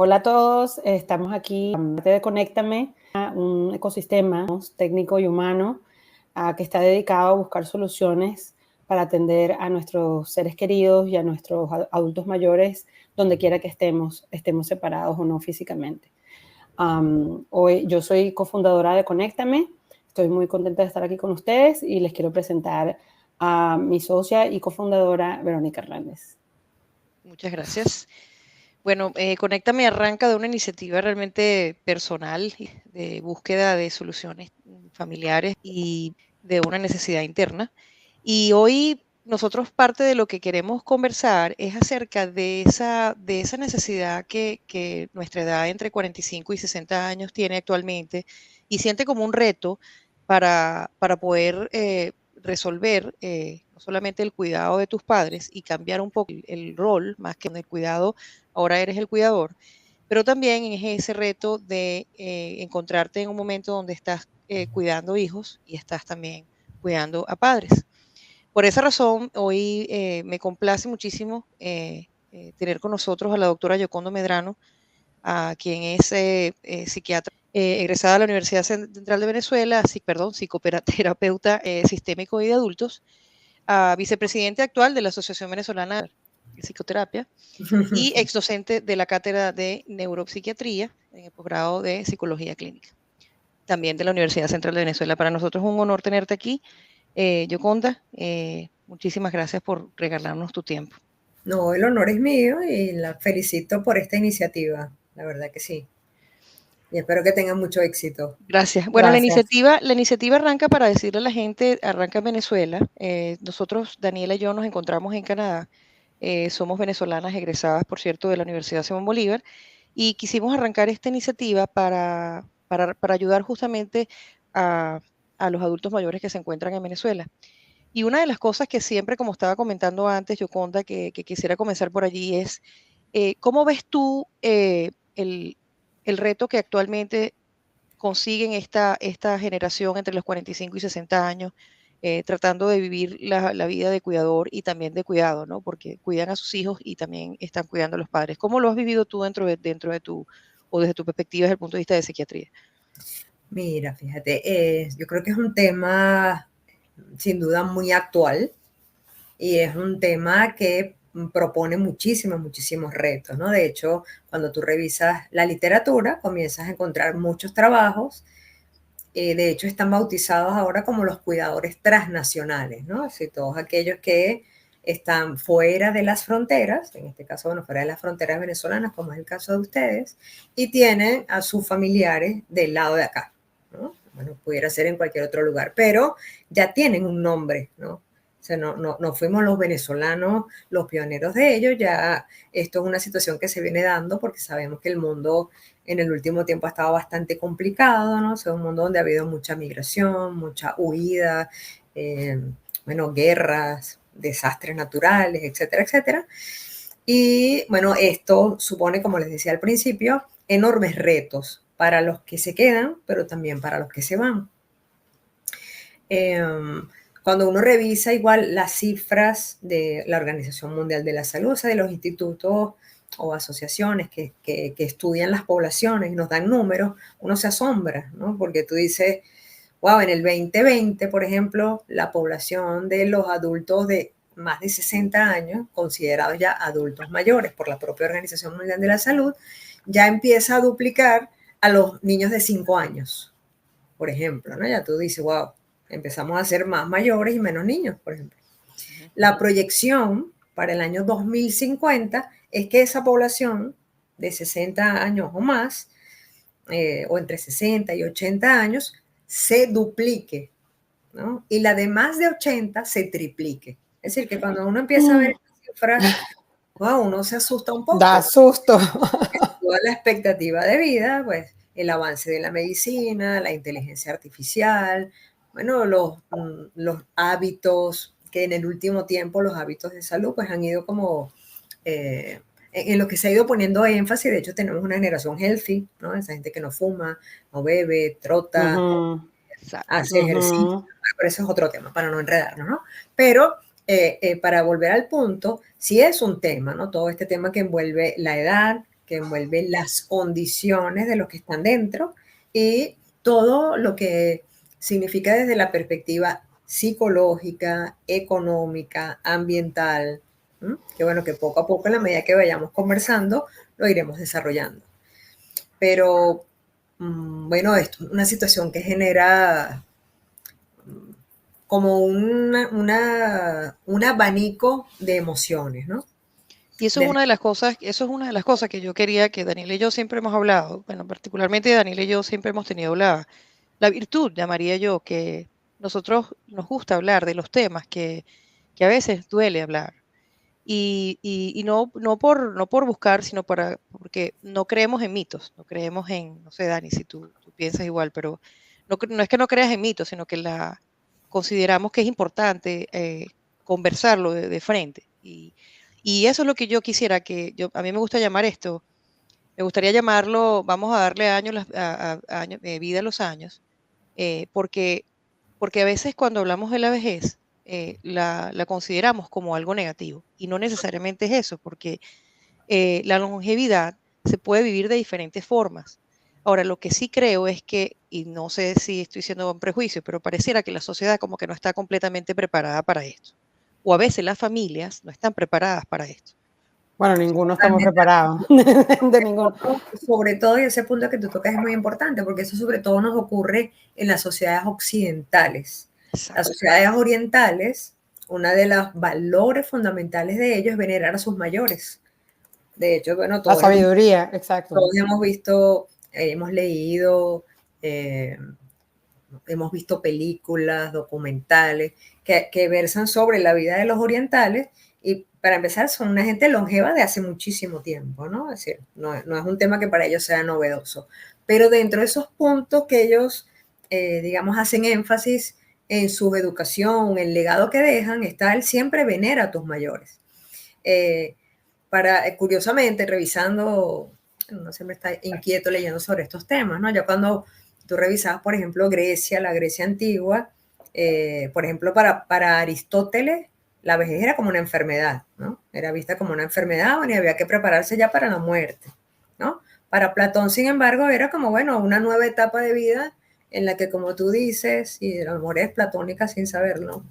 Hola a todos, estamos aquí en parte de Conéctame, un ecosistema técnico y humano que está dedicado a buscar soluciones para atender a nuestros seres queridos y a nuestros adultos mayores donde quiera que estemos separados o no físicamente. Hoy yo soy cofundadora de Conéctame, estoy muy contenta de estar aquí con ustedes y les quiero presentar a mi socia y cofundadora Verónica Hernández. Muchas gracias. Bueno, Conéctame arranca de una iniciativa realmente personal de búsqueda de soluciones familiares y de una necesidad interna. Y hoy nosotros parte de lo que queremos conversar es acerca de esa necesidad que nuestra edad entre 45 y 60 años tiene actualmente y siente como un reto para poder resolver no solamente el cuidado de tus padres y cambiar un poco el rol, más que en el cuidado, ahora eres el cuidador, pero también es ese reto de encontrarte en un momento donde estás cuidando hijos y estás también cuidando a padres. Por esa razón, hoy me complace muchísimo tener con nosotros a la doctora Yocondo Medrano, a quien es psiquiatra egresada de la Universidad Central de Venezuela, psicoterapeuta sistémico y de adultos, vicepresidente actual de la Asociación Venezolana de Psicoterapia y ex docente de la cátedra de neuropsiquiatría en el posgrado de psicología clínica, también de la Universidad Central de Venezuela. Para nosotros es un honor tenerte aquí, Yoconda. Muchísimas gracias por regalarnos tu tiempo. No, el honor es mío y la felicito por esta iniciativa, la verdad que sí. Y espero que tengan mucho éxito. Gracias. Bueno, Gracias. la iniciativa arranca para decirle a la gente, arranca en Venezuela. Nosotros, Daniela y yo, nos encontramos en Canadá. Somos venezolanas egresadas, por cierto, de la Universidad Simón Bolívar, y quisimos arrancar esta iniciativa para ayudar justamente a, a los adultos mayores que se encuentran en Venezuela. Y una de las cosas que siempre, como estaba comentando antes, Yoconda, que quisiera comenzar por allí es, ¿cómo ves tú el reto que actualmente consiguen esta generación entre los 45 y 60 años, tratando de vivir la vida de cuidador y también de cuidado, ¿no? Porque cuidan a sus hijos y también están cuidando a los padres. ¿Cómo lo has vivido tú dentro de tu, o desde tu perspectiva desde el punto de vista de psiquiatría? Mira, fíjate, yo creo que es un tema sin duda muy actual y es un tema que propone muchísimos retos, ¿no? De hecho, cuando tú revisas la literatura, comienzas a encontrar muchos trabajos. De hecho, están bautizados ahora como los cuidadores transnacionales, ¿no? Así, todos aquellos que están fuera de las fronteras, en este caso, bueno, fuera de las fronteras venezolanas, como es el caso de ustedes, y tienen a sus familiares del lado de acá, ¿no? Bueno, pudiera ser en cualquier otro lugar, pero ya tienen un nombre, ¿no? O sea, no fuimos los venezolanos los pioneros de ello, ya esto es una situación que se viene dando porque sabemos que el mundo en el último tiempo ha estado bastante complicado, ¿no? O sea, un mundo donde ha habido mucha migración, mucha huida, bueno, guerras, desastres naturales, etcétera, etcétera. Y bueno, esto supone, como les decía al principio, enormes retos para los que se quedan, pero también para los que se van. Cuando uno revisa igual las cifras de la Organización Mundial de la Salud, o sea, de los institutos o asociaciones que estudian las poblaciones y nos dan números, uno se asombra, ¿no? Porque tú dices, wow, en el 2020, por ejemplo, la población de los adultos de más de 60 años, considerados ya adultos mayores por la propia Organización Mundial de la Salud, ya empieza a duplicar a los niños de 5 años, por ejemplo, ¿no? Ya tú dices, wow, empezamos a ser más mayores y menos niños, por ejemplo. La proyección para el año 2050 es que esa población de 60 años o más, o entre 60 y 80 años, se duplique, ¿no? Y la de más de 80 se triplique. Es decir, que cuando uno empieza a ver estas cifras, wow, uno se asusta un Da poco. susto. Toda la expectativa de vida, pues el avance de la medicina, la inteligencia artificial, bueno, los hábitos, que en el último tiempo los hábitos de salud pues han ido como en lo que se ha ido poniendo énfasis. De hecho, tenemos una generación healthy, ¿no? Esa gente que no fuma, no bebe, trota, hace ejercicio, pero eso es otro tema, para no enredarnos, ¿no? Pero para volver al punto, sí es un tema, ¿no? Todo este tema que envuelve la edad, que envuelve las condiciones de los que están dentro y todo lo que significa desde la perspectiva psicológica, económica, ambiental, que bueno, que poco a poco en la medida que vayamos conversando lo iremos desarrollando. Pero bueno, esto es una situación que genera como un abanico de emociones, ¿no? Y eso es una de las cosas, que yo quería, que Daniel y yo siempre hemos hablado. Bueno, particularmente Daniel y yo siempre hemos tenido la virtud, llamaría yo, que nosotros nos gusta hablar de los temas que a veces duele hablar. Y no por buscar, sino porque no creemos en mitos, no creemos en, no sé, Dani, si tú piensas igual, pero no es que no creas en mitos, sino que consideramos que es importante conversarlo de frente. Y eso es lo que yo quisiera, a mí me gusta llamar esto, me gustaría llamarlo, vamos a darle vida a los años, porque a veces cuando hablamos de la vejez, la consideramos como algo negativo, y no necesariamente es eso, porque la longevidad se puede vivir de diferentes formas. Ahora, lo que sí creo es que, y no sé si estoy siendo un prejuicio, pero pareciera que la sociedad como que no está completamente preparada para esto. O a veces las familias no están preparadas para esto. Bueno, ninguno estamos preparados. De ninguno. Sobre todo, y ese punto que tú tocas es muy importante, porque eso sobre todo nos ocurre en las sociedades occidentales. Exacto. Las sociedades orientales, uno de los valores fundamentales de ellos es venerar a sus mayores. De hecho, bueno, la sabiduría, exacto. Todos hemos visto, hemos leído, hemos visto películas, documentales que versan sobre la vida de los orientales, y para empezar son una gente longeva de hace muchísimo tiempo, ¿no? Es decir, no es un tema que para ellos sea novedoso, pero dentro de esos puntos que ellos, digamos, hacen énfasis en su educación, el legado que dejan, está el siempre venera a tus mayores. Curiosamente, revisando, uno siempre está inquieto leyendo sobre estos temas, ¿no? Ya cuando tú revisabas, por ejemplo, la Grecia antigua, por ejemplo, para Aristóteles, la vejez era como una enfermedad, ¿no? Era vista como una enfermedad, y había que prepararse ya para la muerte, ¿no? Para Platón, sin embargo, era como, bueno, una nueva etapa de vida en la que, como tú dices, y a lo mejor es platónica sin saberlo,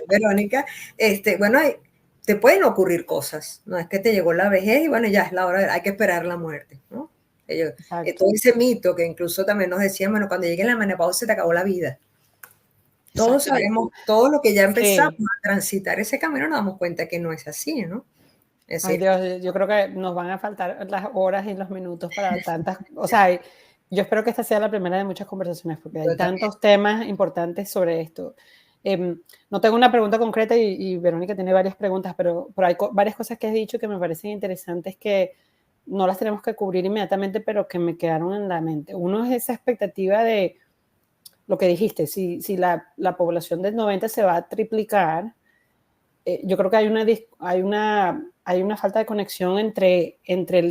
Verónica, bueno, te pueden ocurrir cosas, no es que te llegó la vejez y bueno, ya es la hora, hay que esperar la muerte, ¿no? Todo ese mito que incluso también nos decían, bueno, cuando llegue la menopausia se te acabó la vida. Todos sabemos, todo lo que ya empezamos a transitar ese camino, nos damos cuenta que no es así, ¿no? Ay Dios, yo creo que nos van a faltar las horas y los minutos para tantas, o sea, yo espero que esta sea la primera de muchas conversaciones, porque hay tantos temas importantes sobre esto. No tengo una pregunta concreta y Verónica tiene varias preguntas, pero hay varias cosas que has dicho que me parecen interesantes, que no las tenemos que cubrir inmediatamente, pero que me quedaron en la mente. Uno es esa expectativa de lo que dijiste, si la población del 90 se va a triplicar, yo creo que hay una falta de conexión entre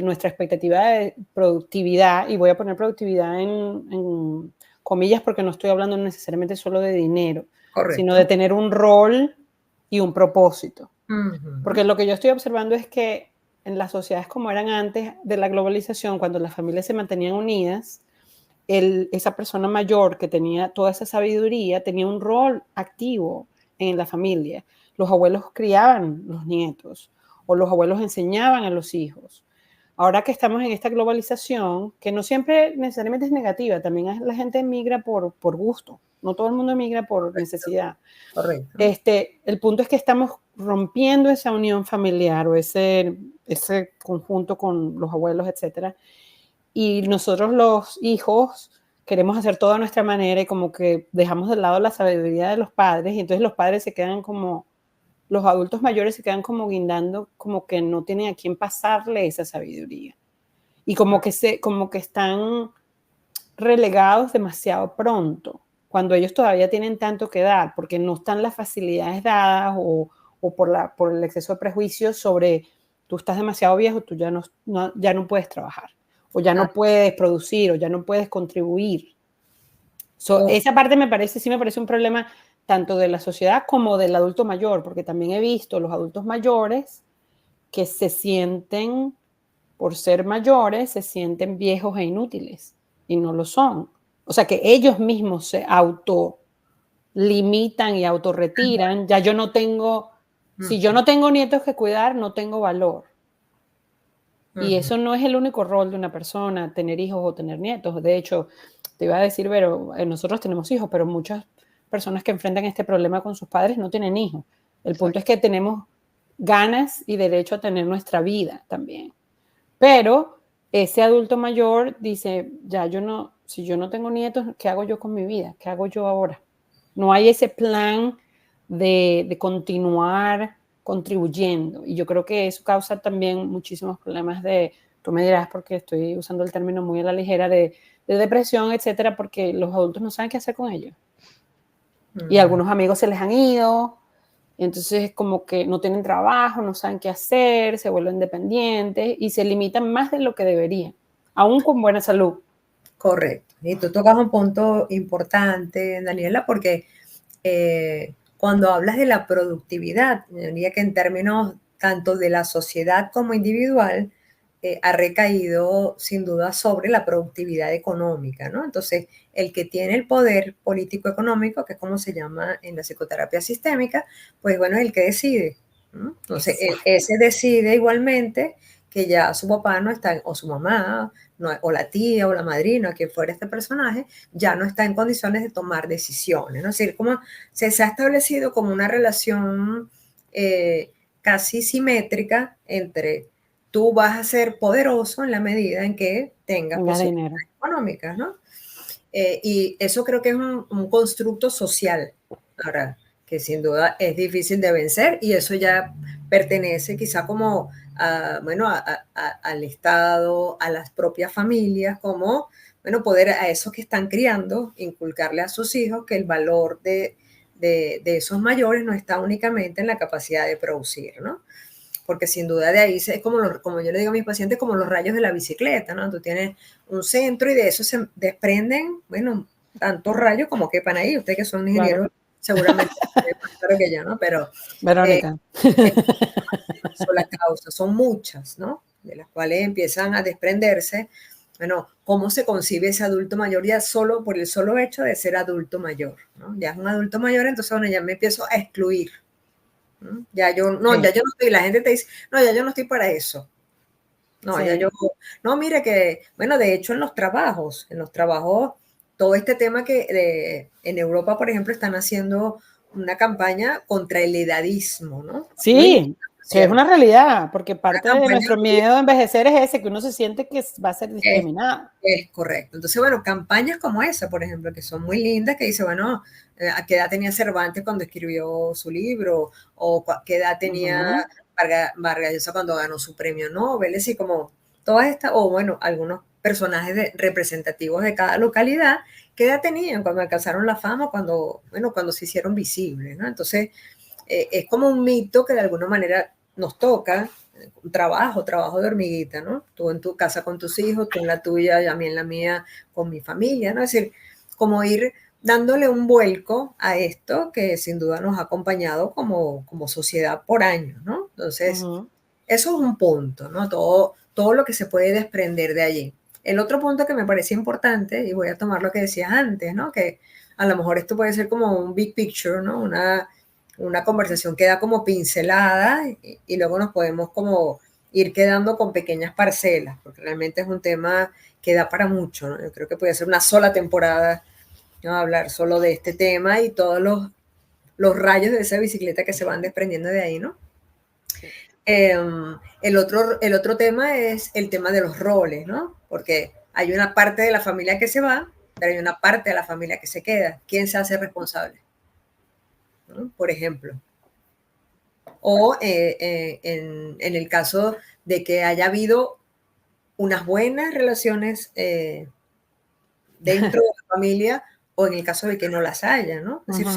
nuestra expectativa de productividad, y voy a poner productividad en comillas porque no estoy hablando necesariamente solo de dinero, correcto, sino de tener un rol y un propósito. Uh-huh. Porque lo que yo estoy observando es que en las sociedades como eran antes de la globalización, cuando las familias se mantenían unidas, esa persona mayor que tenía toda esa sabiduría tenía un rol activo en la familia. Los abuelos criaban los nietos o los abuelos enseñaban a los hijos. Ahora que estamos en esta globalización, que no siempre necesariamente es negativa, también la gente emigra por gusto, no todo el mundo emigra por necesidad. Correcto. El punto es que estamos rompiendo esa unión familiar o ese conjunto con los abuelos, etcétera. Y nosotros los hijos queremos hacer todo a nuestra manera y como que dejamos de lado la sabiduría de los padres, y entonces los padres se quedan como, los adultos mayores se quedan como guindando, como que no tienen a quién pasarle esa sabiduría. Y como que están relegados demasiado pronto, cuando ellos todavía tienen tanto que dar, porque no están las facilidades dadas o por el exceso de prejuicios sobre tú estás demasiado viejo, tú ya no puedes trabajar, o ya no puedes producir, o ya no puedes contribuir. Esa parte sí me parece un problema tanto de la sociedad como del adulto mayor, porque también he visto los adultos mayores que se sienten por ser mayores, se sienten viejos e inútiles y no lo son. O sea, que ellos mismos se autolimitan y autorretiran. Ya yo no tengo, si yo no tengo nietos que cuidar, no tengo valor. Y eso no es el único rol de una persona, tener hijos o tener nietos. De hecho, te iba a decir, pero nosotros tenemos hijos, pero muchas personas que enfrentan este problema con sus padres no tienen hijos. El punto es que tenemos ganas y derecho a tener nuestra vida también. Pero ese adulto mayor dice, ya yo no, si yo no tengo nietos, ¿qué hago yo con mi vida? ¿Qué hago yo ahora? No hay ese plan de continuar contribuyendo. Y yo creo que eso causa también muchísimos problemas tú me dirás porque estoy usando el término muy a la ligera, de depresión, etcétera, porque los adultos no saben qué hacer con ellos. Y algunos amigos se les han ido, y entonces como que no tienen trabajo, no saben qué hacer, se vuelven dependientes y se limitan más de lo que deberían, aún con buena salud. Correcto. Y tú tocas un punto importante, Daniela, porque cuando hablas de la productividad, diría que en términos tanto de la sociedad como individual, ha recaído sin duda sobre la productividad económica, ¿no? Entonces, el que tiene el poder político-económico, que es como se llama en la psicoterapia sistémica, pues bueno, es el que decide, ¿no? Entonces, ese decide igualmente que ya su papá no está, o su mamá, no, o la tía, o la madrina, quien fuera este personaje, ya no está en condiciones de tomar decisiones, ¿no? Es decir, como se ha establecido como una relación casi simétrica entre tú vas a ser poderoso en la medida en que tengas posibilidades económicas, ¿no? Y eso creo que es un constructo social, ahora, que sin duda es difícil de vencer y eso ya pertenece quizá como bueno, al Estado, a las propias familias, como, bueno, poder a esos que están criando, inculcarle a sus hijos que el valor de esos mayores no está únicamente en la capacidad de producir, ¿no? Porque sin duda de ahí es como yo le digo a mis pacientes, como los rayos de la bicicleta, ¿no? Tú tienes un centro y de eso se desprenden, bueno, tantos rayos como quepan ahí. Ustedes que son ingenieros, seguramente más claro que yo, ¿no? Pero Verónica. son las causas, son muchas, ¿no? De las cuales empiezan a desprenderse, bueno, cómo se concibe ese adulto mayor ya solo por el solo hecho de ser adulto mayor, ¿no? Ya es un adulto mayor, entonces, bueno, ya me empiezo a excluir. Ya yo no estoy, la gente te dice, no, ya yo no estoy para eso. No, ya yo, no, mire que, bueno, de hecho en los trabajos, todo este tema que en Europa, por ejemplo, están haciendo una campaña contra el edadismo, ¿no? Sí, que es una realidad, porque parte de nuestro miedo a envejecer es ese, que uno se siente que va a ser discriminado. Es correcto. Entonces, bueno, campañas como esa, por ejemplo, que son muy lindas, que dice, bueno, ¿a qué edad tenía Cervantes cuando escribió su libro? ¿O qué edad tenía Vargas Llosa cuando ganó su premio Nobel? Es decir, como todas estas, o bueno, algunos personajes representativos de cada localidad, ¿qué edad tenían cuando alcanzaron la fama, cuando se hicieron visibles, ¿no? Entonces, es como un mito que de alguna manera nos toca, un trabajo de hormiguita, ¿no? Tú en tu casa con tus hijos, tú en la tuya, y a mí en la mía con mi familia, ¿no? Es decir, como ir dándole un vuelco a esto que sin duda nos ha acompañado como sociedad por años, ¿no? Entonces, eso es un punto, ¿no? Todo lo que se puede desprender de allí. El otro punto que me parece importante, y voy a tomar lo que decías antes, ¿no? Que a lo mejor esto puede ser como un big picture, ¿no? Una conversación que da como pincelada y luego nos podemos como ir quedando con pequeñas parcelas, porque realmente es un tema que da para mucho, ¿no? Yo creo que puede ser una sola temporada, ¿no? Hablar solo de este tema y todos los rayos de esa bicicleta que se van desprendiendo de ahí, ¿no? Sí. El otro tema es el tema de los roles, ¿no? Porque hay una parte de la familia que se va, pero hay una parte de la familia que se queda. ¿Quién se hace responsable? ¿No? Por ejemplo. O en el caso de que haya habido unas buenas relaciones dentro de la familia o en el caso de que no las haya, ¿no? Es decir,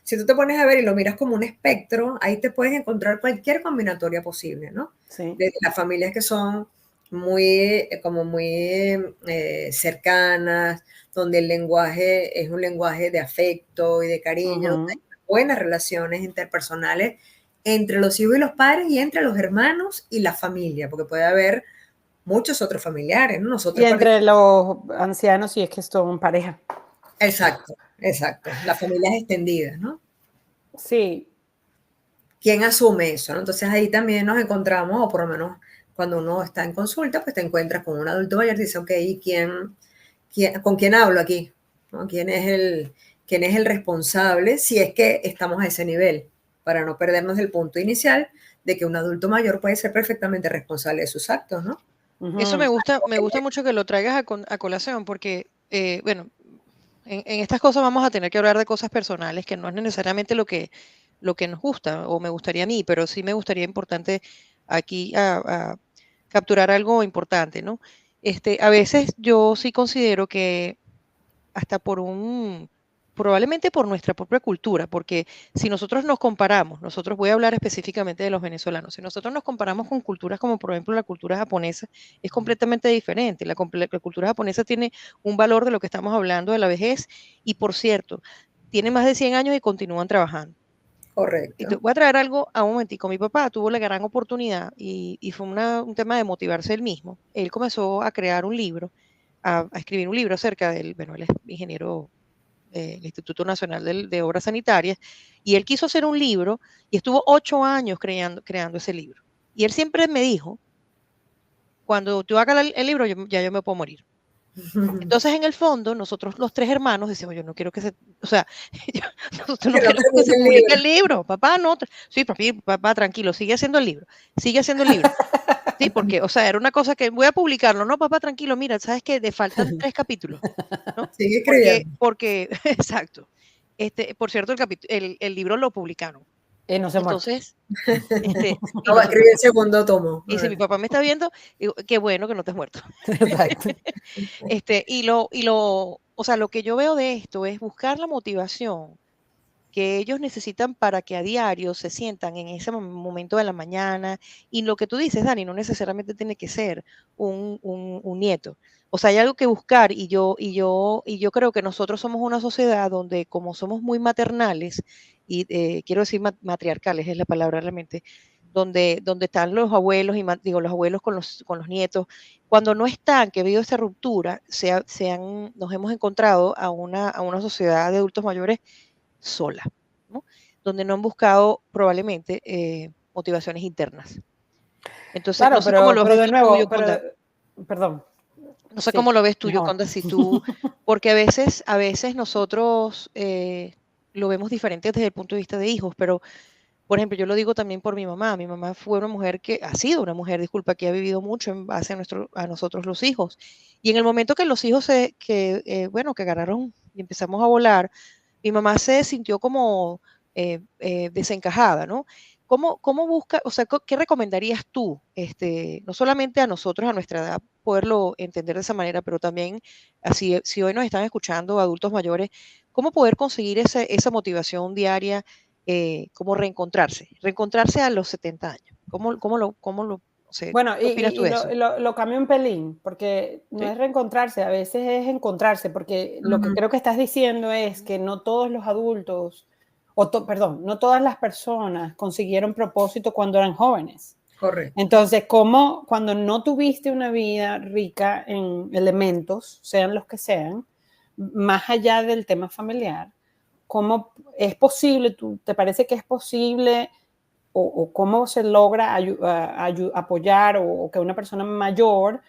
si tú te pones a ver y lo miras como un espectro, ahí te puedes encontrar cualquier combinatoria posible, ¿no? Sí. Desde las familias que son muy cercanas, donde el lenguaje es un lenguaje de afecto y de cariño, donde hay buenas relaciones interpersonales entre los hijos y los padres y entre los hermanos y la familia, porque puede haber muchos otros familiares, ¿no? Y Nosotros, entre los ancianos, sí es que son pareja. exacto, exacto, las familias extendidas, ¿no? Sí, ¿Quién asume eso, no? Entonces ahí también nos encontramos, o por lo menos cuando uno está en consulta, pues te encuentras con un adulto mayor y dice, ok, ¿y con quién hablo aquí? ¿No? Quién es el responsable si es que estamos a ese nivel? Para no perdernos el punto inicial de que un adulto mayor puede ser perfectamente responsable de sus actos, ¿no? Eso ujú, me gusta mucho que lo traigas a colación porque, bueno, en estas cosas vamos a tener que hablar de cosas personales que no es necesariamente lo que nos gusta o me gustaría a mí, pero sí me gustaría importante aquí a capturar algo importante, ¿no? A veces yo sí considero que hasta probablemente por nuestra propia cultura, porque si nosotros nos comparamos, nosotros voy a hablar específicamente de los venezolanos, si nosotros nos comparamos con culturas como por ejemplo la cultura japonesa, es completamente diferente. La cultura japonesa tiene un valor de lo que estamos hablando de la vejez y por cierto, tiene más de 100 años y continúan trabajando. Y te Correcto. voy a traer algo a un momentico. Mi papá tuvo la gran oportunidad y fue un tema de motivarse él mismo. Él comenzó a crear un libro, a escribir un libro acerca del, bueno, él es ingeniero del Instituto Nacional de Obras Sanitarias, y él quiso hacer un libro y estuvo 8 años creando ese libro. Y él siempre me dijo, cuando tú hagas el libro, ya yo me puedo morir. Entonces, en el fondo, nosotros los tres hermanos decimos, yo no quiero que se, o sea, nosotros no Que no queremos que termine se el publique libro. el libro, papá, no, sí, papi, papá, tranquilo, sigue haciendo el libro, sigue haciendo el libro. Sí, porque, o sea, era una cosa que voy a publicarlo, no, papá, tranquilo, mira, sabes que le faltan 3 capítulos, ¿no? Sigue escribiendo. Exacto. Por cierto, el libro lo publicaron. no se ha muerto. Entonces, y No va no a se escribir muerto. el segundo tomo. A Y si mi ver. papá me está viendo, digo, qué bueno que no te has muerto. Exacto. O sea, lo que yo veo de esto es buscar la motivación que ellos necesitan para que a diario se sientan en ese momento de la mañana. Y lo que tú dices, Dani, no necesariamente tiene que ser un nieto. O sea, hay algo que buscar y yo creo que nosotros somos una sociedad donde como somos muy maternales, y quiero decir matriarcales es la palabra realmente, donde están los abuelos, digo, los abuelos con los nietos, cuando no están, que ha habido esta ruptura, nos hemos encontrado a una sociedad de adultos mayores sola, ¿no? Donde no han buscado probablemente motivaciones internas. Entonces, no Claro, sé cómo lo pero ves de tú, nuevo, Yoconda, perdón, no sé cómo sí, lo ves tú, mejor. Yoconda, si tú, porque a veces nosotros lo vemos diferente desde el punto de vista de hijos, pero, por ejemplo, yo lo digo también por mi mamá fue una mujer que, ha sido una mujer, disculpa, que ha vivido mucho en base a nosotros los hijos, y en el momento que los hijos bueno, que agarraron y empezamos a volar, mi mamá se sintió como desencajada, ¿no? ¿Cómo busca, o sea, qué recomendarías tú, no solamente a nosotros, a nuestra edad, poderlo entender de esa manera, pero también, así, si hoy nos están escuchando adultos mayores, cómo poder conseguir esa motivación diaria, cómo reencontrarse a los 70 años? No sé, Bueno, ¿qué opinas tú de eso? lo cambio un pelín, porque no ¿Sí? es reencontrarse, a veces es encontrarse, porque lo que Ujú, creo que estás diciendo es que no todos los adultos, perdón, no todas las personas consiguieron propósito cuando eran jóvenes. correcto. Entonces, ¿cómo cuando no tuviste una vida rica en elementos, sean los que sean, más allá del tema familiar, cómo es posible, te parece que es posible o cómo se logra apoyar o que una persona mayor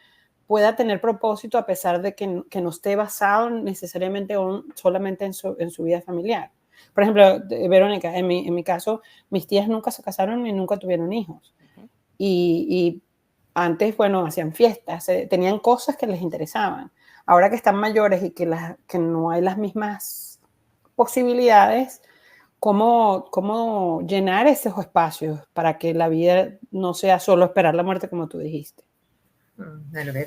pueda tener propósito a pesar de que no esté basado necesariamente solamente en su vida familiar? Por ejemplo, Verónica, en mi caso, mis tías nunca se casaron ni nunca tuvieron hijos. Ujú. Y antes, bueno, hacían fiestas, tenían cosas que les interesaban. Ahora que están mayores y que no hay las mismas posibilidades, ¿cómo llenar esos espacios para que la vida no sea solo esperar la muerte, como tú dijiste? Bueno, que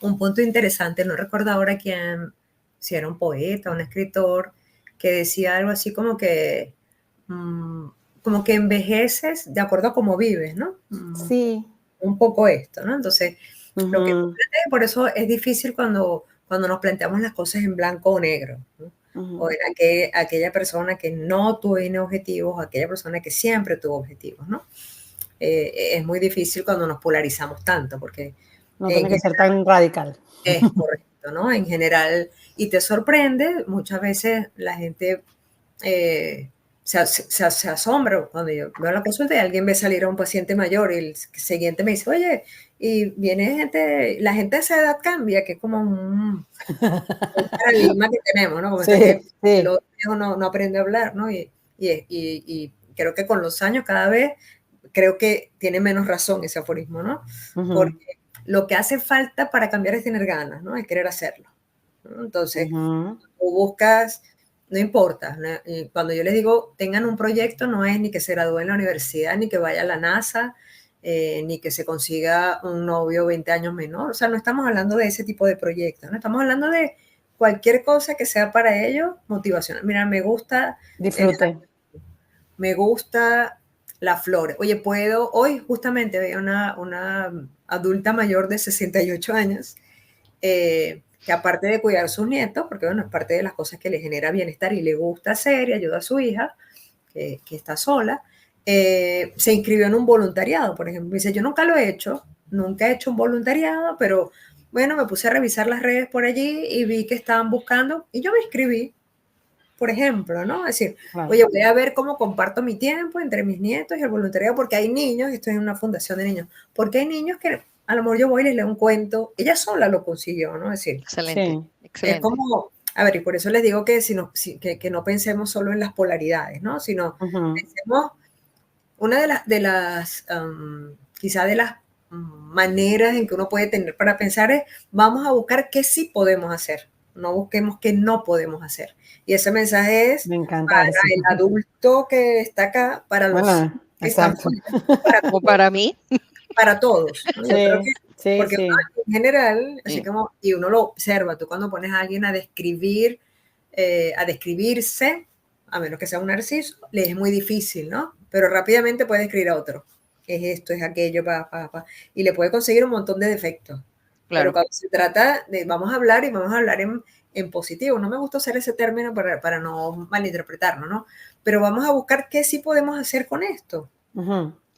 un punto interesante. No recuerdo ahora quién, si era un poeta, un escritor, que decía algo así mm, como que envejeces de acuerdo a cómo vives, ¿no? Sí. Un poco esto, ¿no? Entonces, lo que Ujú, por eso es difícil cuando nos planteamos las cosas en blanco o negro, ¿no? O ujú. en aquella persona que no tiene objetivos, aquella persona que siempre tuvo objetivos, ¿no? Es muy difícil cuando nos polarizamos tanto, porque No tiene que ser tan radical. Es correcto, ¿no? En general, y te sorprende, muchas veces la gente se asombra cuando yo veo la consulta y alguien ve salir a un paciente mayor y el siguiente me dice, oye, y viene gente, la gente de esa edad cambia, que es como un paradigma que tenemos, ¿no? Como Sí, que sí. el otro no aprende a hablar, ¿no? Y creo que con los años cada vez creo que tiene menos razón ese aforismo, ¿no? Porque lo que hace falta para cambiar es tener ganas, ¿no? Es querer hacerlo, ¿no? Entonces, tú buscas, no importa, ¿no? Cuando yo les digo, tengan un proyecto, no es ni que se gradúe en la universidad, ni que vaya a la NASA, ni que se consiga un novio 20 años menor. O sea, no estamos hablando de ese tipo de proyectos, ¿no? Estamos hablando de cualquier cosa que sea para ellos motivacional. Mira, me gusta... Disfrute. Me gusta las flores. Oye, hoy justamente veía una adulta mayor de 68 años que aparte de cuidar a sus nietos, porque bueno, es parte de las cosas que le genera bienestar y le gusta hacer y ayuda a su hija, que está sola, se inscribió en un voluntariado, por ejemplo. Dice, yo nunca lo he hecho, nunca he hecho un voluntariado, pero bueno, me puse a revisar las redes por allí y vi que estaban buscando y yo me inscribí, por ejemplo, ¿no? Es decir, oye, voy a ver cómo comparto mi tiempo entre mis nietos y el voluntariado, porque hay niños, esto es una fundación de niños, porque hay niños que a lo mejor yo voy y les leo un cuento, ella sola lo consiguió, ¿no? Es decir, excelente, Sí. excelente. es como, a ver, y por eso les digo que, que no pensemos solo en las polaridades, ¿no? Sino pensemos, una quizá de las maneras en que uno puede tener para pensar es, vamos a buscar qué sí podemos hacer, no busquemos qué no podemos hacer. Y ese mensaje es Me encanta para eso. el adulto que está acá, para los que están fuera, O para mí. para todos, ¿no? Yo creo que, Sí, porque sí. uno en general, así Sí. como, y uno lo observa, tú cuando pones a alguien a describir, a describirse, a menos que sea un narciso, le es muy difícil, ¿no? Pero rápidamente puede escribir a otro. Es esto, es aquello, y le puede conseguir un montón de defectos. Claro. Pero cuando se trata de, vamos a hablar en positivo. No me gusta usar ese término para no malinterpretarlo, ¿no? Pero vamos a buscar qué sí podemos hacer con esto.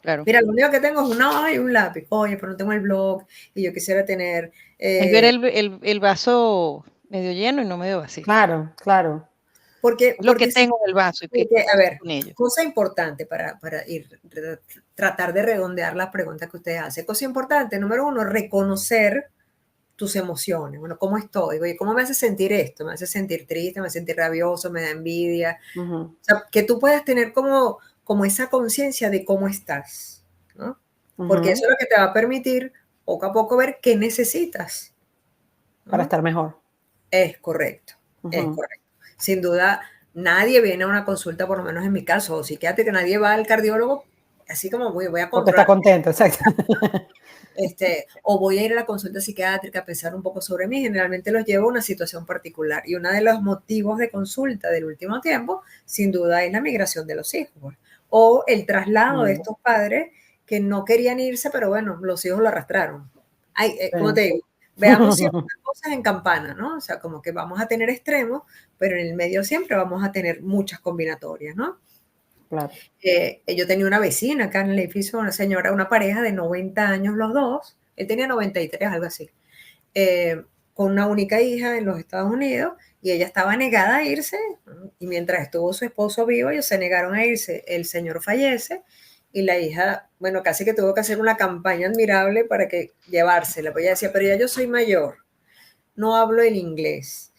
Claro. Mira, lo único que tengo es una hoja y un lápiz. Oye, pero no tengo el blog y yo quisiera tener... Es ver el vaso medio lleno y no medio vacío. Claro, claro. Porque que tengo en el vaso. A ver, cosa importante para tratar de redondear las preguntas que ustedes hacen. Cosa importante, número uno, reconocer tus emociones. Bueno, ¿cómo estoy? Oye, ¿cómo me hace sentir esto? ¿Me hace sentir triste? ¿Me hace sentir rabioso? ¿Me da envidia? O sea, que tú puedas tener como esa conciencia de cómo estás, ¿no? Porque eso es lo que te va a permitir poco a poco ver qué necesitas, ¿no? Para estar mejor. Es correcto, es correcto. Sin duda, nadie viene a una consulta, por lo menos en mi caso, o psiquiátrica, nadie va al cardiólogo así como voy a Porque controlar. está contento, exacto. O voy a ir a la consulta psiquiátrica a pensar un poco sobre mí, generalmente los llevo a una situación particular. Y uno de los motivos de consulta del último tiempo, sin duda, es la migración de los hijos, o el traslado de estos padres que no querían irse, pero bueno, los hijos lo arrastraron. ¿Cómo te digo? Veamos ciertas cosas en campana, ¿no? O sea, como que vamos a tener extremos, pero en el medio siempre vamos a tener muchas combinatorias, ¿no? Claro. Yo tenía una vecina acá en el edificio, una señora, una pareja de 90 años los dos, él tenía 93, algo así, con una única hija en los Estados Unidos, y ella estaba negada a irse, y mientras estuvo su esposo vivo, ellos se negaron a irse. El señor fallece, y la hija, bueno, casi que tuvo que hacer una campaña admirable para que llevársela, porque ella decía, pero ya yo soy mayor, no hablo el inglés,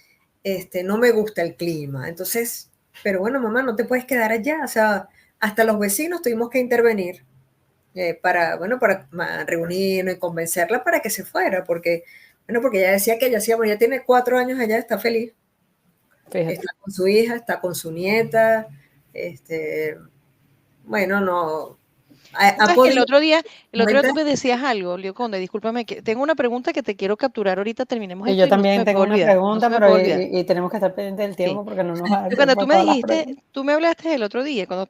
no me gusta el clima, entonces, pero bueno, mamá, no te puedes quedar allá, o sea, hasta los vecinos tuvimos que intervenir para reunirnos y convencerla para que se fuera, porque ella decía que ella hacía, bueno, ya tiene 4 años allá, está feliz, Fíjate. está con su hija, está con su nieta, bueno, no... El otro día tú me decías algo, Leo Conde, discúlpame, que tengo una pregunta que te quiero capturar ahorita, terminemos Y yo también tengo una pregunta, pero y tenemos que estar pendientes del tiempo porque no nos va a dar Cuando tú me dijiste, tú me hablaste el otro día, cuando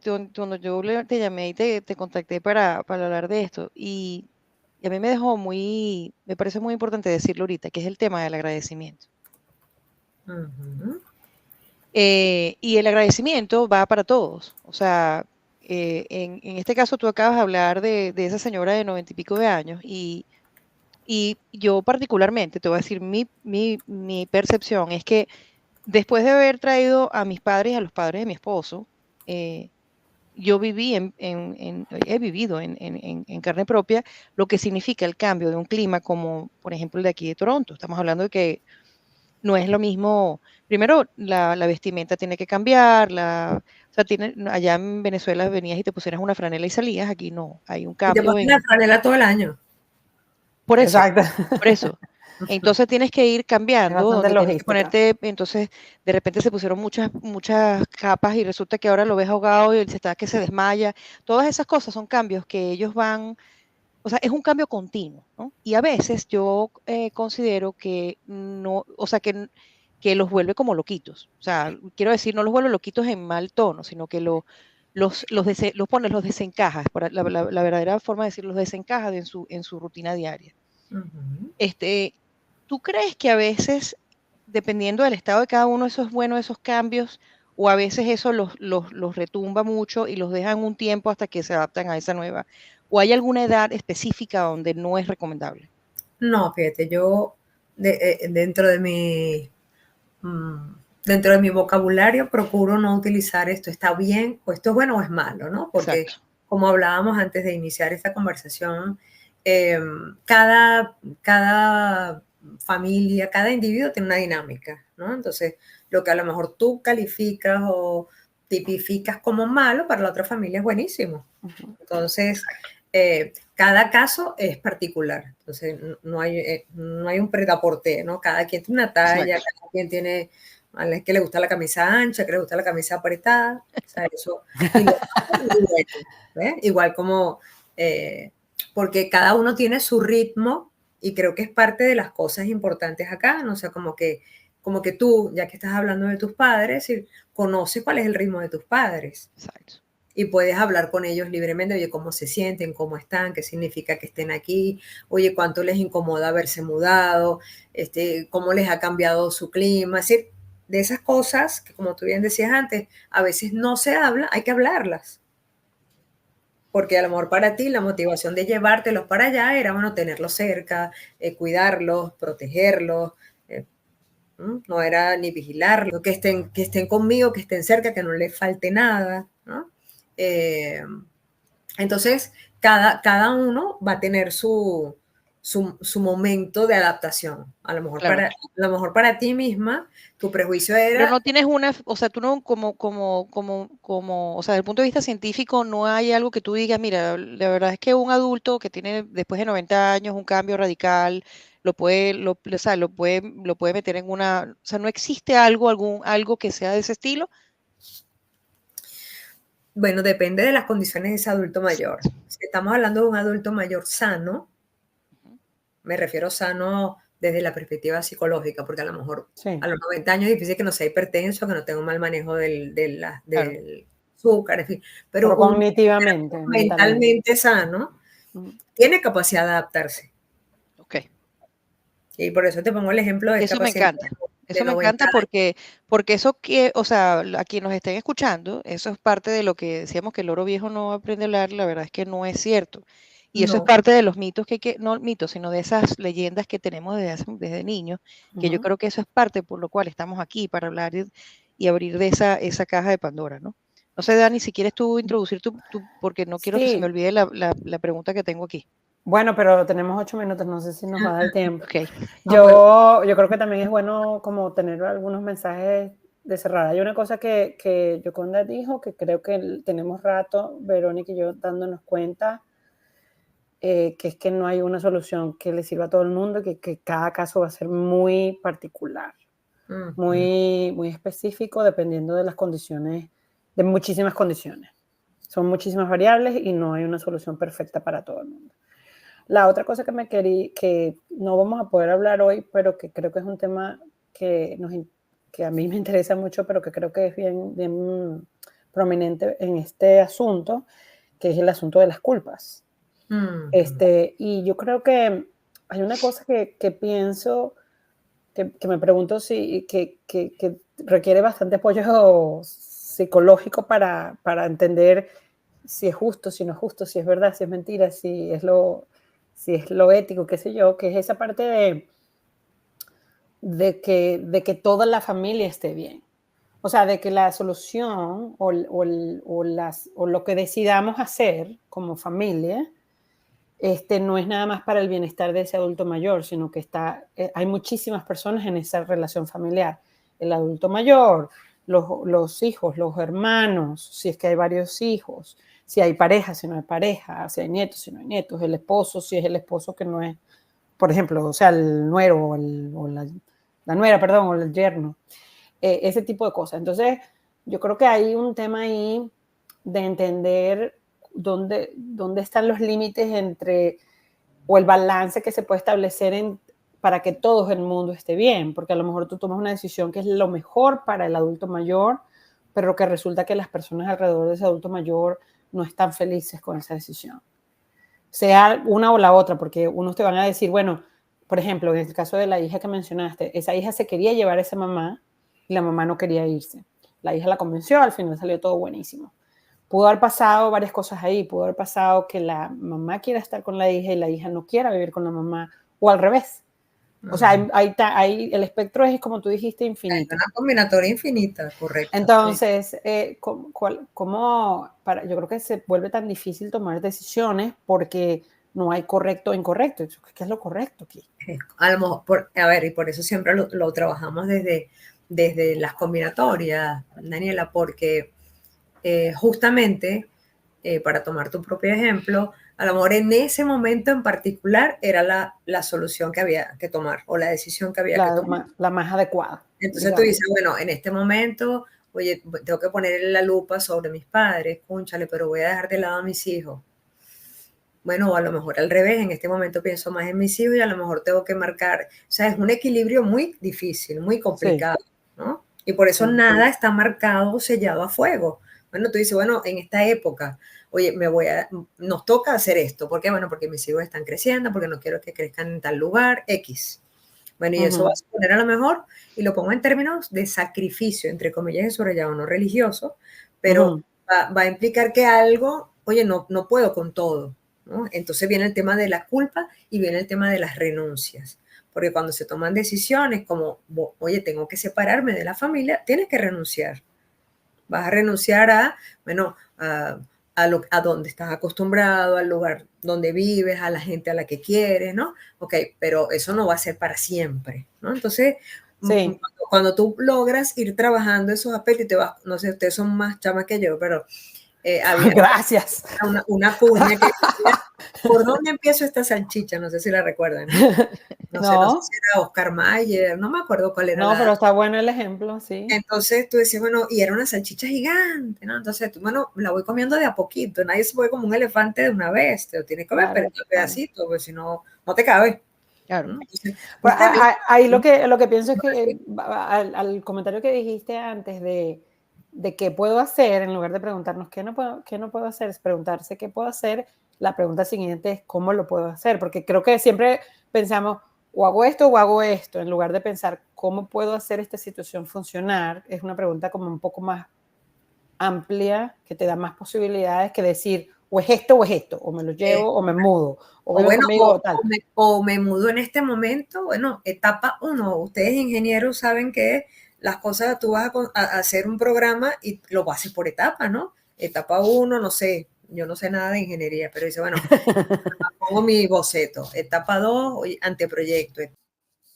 yo te llamé y te contacté para hablar de esto, y a mí me parece muy importante decirlo ahorita, que es el tema del agradecimiento. Y el agradecimiento va para todos, o sea, en este caso tú acabas de hablar de esa señora de 90 y pico de años y Y yo particularmente, te voy a decir, mi percepción es que después de haber traído a mis padres y a los padres de mi esposo, yo viví he vivido en carne propia lo que significa el cambio de un clima como, por ejemplo, el de aquí de Toronto. Estamos hablando de que no es lo mismo. Primero, la vestimenta tiene que cambiar, o sea, allá en Venezuela venías y te pusieras una franela y salías, aquí no, hay un Y te cambio pones la franela todo el año. por eso, Exacto. por eso. Entonces tienes que ir Es cambiando, bastante donde tienes que logística. ponerte, entonces de repente se pusieron muchas capas y resulta que ahora lo ves ahogado y se está que se desmaya. Todas esas cosas son cambios que ellos van, o sea, es un cambio continuo, ¿no? Y a veces yo considero que no, o sea, que los vuelve como loquitos. O sea, quiero decir, no los vuelve loquitos en mal tono, sino que los desencaja, la verdadera forma de decir, los desencaja en su rutina diaria. Ujú. ¿Tú crees que a veces, dependiendo del estado de cada uno, eso es bueno, esos cambios, o a veces eso los retumba mucho y los dejan un tiempo hasta que se adaptan a esa nueva? ¿O hay alguna edad específica donde no es recomendable? No, fíjate, yo dentro de mi vocabulario procuro no utilizar esto está bien o esto es bueno o es malo, ¿no? Porque Exacto. como hablábamos antes de iniciar esta conversación, eh, cada familia, cada individuo tiene una dinámica, ¿no? Entonces, lo que a lo mejor tú calificas o tipificas como malo, para la otra familia es buenísimo. Ujú. Entonces, cada caso es particular. Entonces, no hay un pretaporte, ¿no? Cada quien tiene una talla, Exacto. cada quien tiene, a que le gusta la camisa ancha, que le gusta la camisa apretada, o sea, eso. Y lo bueno, ¿ves? Igual como, eh, porque cada uno tiene su ritmo y creo que es parte de las cosas importantes acá, ¿no? O sea, como que tú, ya que estás hablando de tus padres, conoces cuál es el ritmo de tus padres Exacto. y puedes hablar con ellos libremente, oye, cómo se sienten, cómo están, qué significa que estén aquí, oye, cuánto les incomoda haberse mudado, cómo les ha cambiado su clima, es decir, de esas cosas que como tú bien decías antes, a veces no se habla, hay que hablarlas. Porque a lo mejor para ti la motivación de llevártelos para allá era, bueno, tenerlos cerca, cuidarlos, protegerlos, eh, no era ni vigilarlos, que estén conmigo, que estén cerca, que no les falte nada, ¿no? Eh, entonces, cada uno va a tener su momento de adaptación. Claro. A lo mejor para ti misma, tu prejuicio Pero era, no tienes o sea, tú no, o sea, desde el punto de vista científico, no hay algo que tú digas, mira, la verdad es que un adulto que tiene después de 90 años un cambio radical, o sea, lo puede meter o sea, no existe algo que sea de ese estilo. bueno, depende de las condiciones de ese adulto mayor. Si estamos hablando de un adulto mayor sano, Ujú. me refiero sano desde la perspectiva psicológica, porque a lo mejor Sí, a los 90 años es difícil que no sea hipertenso, que no tenga un mal manejo Claro. del azúcar, en fin, pero pero un cognitivamente, mentalmente. mentalmente sano Ujú. tiene capacidad de adaptarse. Ok. Y por eso te pongo el ejemplo de esta Eso me paciente encanta. de Eso me 90 encanta años. porque eso que, o sea, a quienes nos estén escuchando, eso es parte de lo que decíamos que el loro viejo no aprende a hablar, la verdad es que no es cierto. Y eso es No, parte de los mitos no mitos, sino de esas leyendas que tenemos desde niños, que yo Ujú. creo que eso es parte por lo cual estamos aquí, para hablar y abrir de esa caja de Pandora, ¿no? No sé, Dani, si quieres tú introducir porque no quiero que se me Sí, olvide la pregunta que tengo aquí. bueno, pero tenemos 8 minutos, no sé si nos va a dar tiempo. Ok. no, pero Yo creo que también es bueno como tener algunos mensajes de cerrar. Hay una cosa que Yoconda dijo, que creo que tenemos rato, Verónica y yo, dándonos cuenta, que es que no hay una solución que le sirva a todo el mundo, que cada caso va a ser muy particular, ujú, muy específico, dependiendo de las condiciones, de muchísimas condiciones. Son muchísimas variables y no hay una solución perfecta para todo el mundo. La otra cosa que no vamos a poder hablar hoy, pero que creo que es un tema que a mí me interesa mucho, pero que creo que es bien prominente en este asunto, que es el asunto de las culpas. ujú. Y yo creo que hay una cosa que pienso, que me pregunto si que requiere bastante apoyo psicológico para entender si es justo, si no es justo, si es verdad, si es mentira, si es si es lo ético, qué sé yo, que es esa parte de que toda la familia esté bien. O sea, de que la solución o lo que decidamos hacer como familia no es nada más para el bienestar de ese adulto mayor, sino que hay muchísimas personas en esa relación familiar. El adulto mayor, los hijos, los hermanos, si es que hay varios hijos, si hay pareja, si no hay pareja, si hay nietos, si no hay nietos, el esposo, si es el esposo que no es, por ejemplo, o sea, el nuero o la nuera, perdón, o el yerno, ese tipo de cosas. Entonces, yo creo que hay un tema ahí de entender dónde están los límites entre, o el balance que se puede establecer para que todo el mundo esté bien, porque a lo mejor tú tomas una decisión que es lo mejor para el adulto mayor, pero que resulta que las personas alrededor de ese adulto mayor no están felices con esa decisión. Sea una o la otra, porque unos te van a decir, bueno, por ejemplo, en el caso de la hija que mencionaste, esa hija se quería llevar a esa mamá y la mamá no quería irse. La hija la convenció, al final salió todo buenísimo. Pudo haber pasado varias cosas ahí, pudo haber pasado que la mamá quiera estar con la hija y la hija no quiera vivir con la mamá, o al revés. O sea, el espectro es, como tú dijiste, infinito. Es una combinatoria infinita, correcto. Entonces, yo creo que se vuelve tan difícil tomar decisiones porque no hay correcto o incorrecto. ¿Qué es lo correcto aquí? A lo mejor, a ver, y por eso siempre lo trabajamos desde las combinatorias, Daniela, porque justamente, para tomar tu propio ejemplo, a lo mejor en ese momento en particular era la solución que había que tomar o la decisión que había que tomar. La más adecuada. Entonces digamos. Tú dices, bueno, en este momento, oye, tengo que ponerle la lupa sobre mis padres, cúnchale, pero voy a dejar de lado a mis hijos. Bueno, o a lo mejor al revés, en este momento pienso más en mis hijos y a lo mejor tengo que marcar, o sea, es un equilibrio muy difícil, muy complicado, sí. ¿No? Y por eso sí. Nada está marcado, sellado a fuego. Bueno, tú dices, bueno, en esta época, oye, nos toca hacer esto. ¿Por qué? Bueno, porque mis hijos están creciendo, porque no quiero que crezcan en tal lugar, X. Bueno, y eso va a suponer a lo mejor, y lo pongo en términos de sacrificio, entre comillas, de subrayado no religioso, pero va a implicar que algo, oye, no puedo con todo, ¿no? Entonces viene el tema de la culpa y viene el tema de las renuncias. Porque cuando se toman decisiones como, oye, tengo que separarme de la familia, tienes que renunciar. Vas a renunciar a, bueno, a donde estás acostumbrado, al lugar donde vives, a la gente a la que quieres, ¿no? Ok, pero eso no va a ser para siempre, ¿no? Entonces, sí. Cuando tú logras ir trabajando esos aspectos y te vas, no sé, ustedes son más chamas que yo, pero había gracias. Una cuña que decía, ¿por dónde empiezo esta salchicha? No sé si la recuerdan. No sé si era Oscar Mayer, no me acuerdo cuál era. No, pero está bueno el ejemplo, sí. Entonces tú decías, bueno, y era una salchicha gigante, ¿no? Entonces, bueno, la voy comiendo de a poquito, nadie se puede como un elefante de una vez, te lo tienes que comer, claro, pero un pedacito, porque si no, no te cabe. Claro. Entonces, ahí lo que pienso es que al comentario que dijiste antes de qué puedo hacer, en lugar de preguntarnos qué no puedo hacer, es preguntarse qué puedo hacer, la pregunta siguiente es cómo lo puedo hacer, porque creo que siempre pensamos o hago esto, en lugar de pensar cómo puedo hacer esta situación funcionar. Es una pregunta como un poco más amplia, que te da más posibilidades que decir o es esto, o me lo llevo, o me mudo, o vive conmigo, o tal. O me mudo en este momento. Bueno, etapa 1, ustedes ingenieros saben que las cosas, tú vas a hacer un programa y lo haces por etapa, ¿no? Etapa 1, no sé, yo no sé nada de ingeniería, pero dice, bueno, pongo mi boceto. Etapa 2, anteproyecto.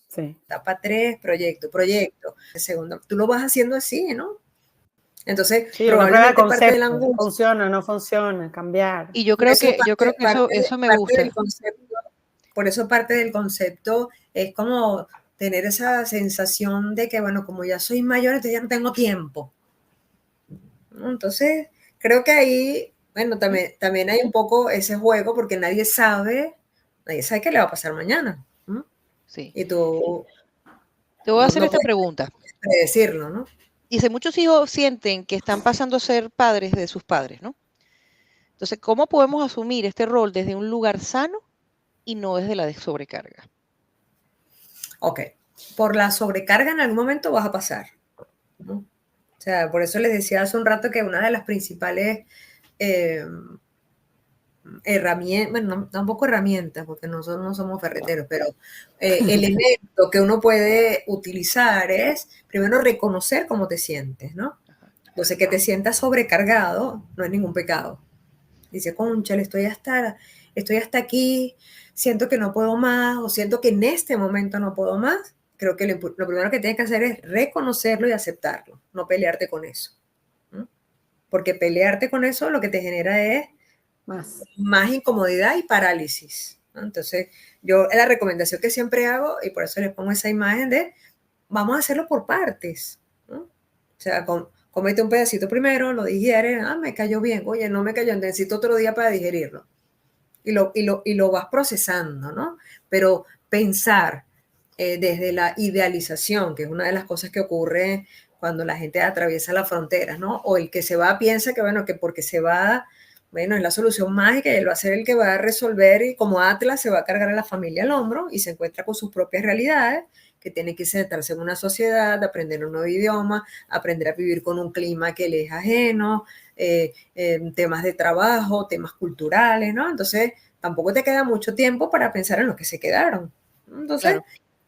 Sí. Etapa 3, proyecto. Segundo, tú lo vas haciendo así, ¿no? Entonces, sí, probablemente parte de la angustia. Funciona, no funciona, cambiar. Y yo creo que eso me gusta. Por eso parte del concepto es como tener esa sensación de que, bueno, como ya soy mayor, entonces ya no tengo tiempo. Entonces, creo que ahí, bueno, también hay un poco ese juego porque nadie sabe qué le va a pasar mañana. Sí. Y tú... Te voy a hacer esta pregunta. Predecirlo, ¿no? Dice, muchos hijos sienten que están pasando a ser padres de sus padres, ¿no? Entonces, ¿cómo podemos asumir este rol desde un lugar sano y no desde la sobrecarga? Ok. Por la sobrecarga en algún momento vas a pasar, ¿no? O sea, por eso les decía hace un rato que una de las principales herramientas, bueno, tampoco herramientas, porque no somos ferreteros, pero elemento que uno puede utilizar es, primero, reconocer cómo te sientes, ¿no? Entonces, que te sientas sobrecargado no es ningún pecado. Dice, cónchale, estoy hasta aquí, siento que no puedo más, o siento que en este momento no puedo más. Creo que lo primero que tienes que hacer es reconocerlo y aceptarlo, no pelearte con eso. ¿No? Porque pelearte con eso lo que te genera es más incomodidad y parálisis, ¿no? Entonces, yo la recomendación que siempre hago, y por eso les pongo esa imagen de, vamos a hacerlo por partes, ¿no? O sea, comete un pedacito primero, lo digieres, me cayó bien, oye, no me cayó, necesito otro día para digerirlo. Y lo vas procesando, ¿no? Pero pensar desde la idealización, que es una de las cosas que ocurre cuando la gente atraviesa las fronteras, ¿no? O el que se va piensa que, bueno, que porque se va, bueno, es la solución mágica y él va a ser el que va a resolver y como Atlas se va a cargar a la familia al hombro y se encuentra con sus propias realidades, que tiene que sentarse en una sociedad, aprender un nuevo idioma, aprender a vivir con un clima que le es ajeno, temas de trabajo, temas culturales, ¿no? Entonces, tampoco te queda mucho tiempo para pensar en los que se quedaron. Entonces, claro,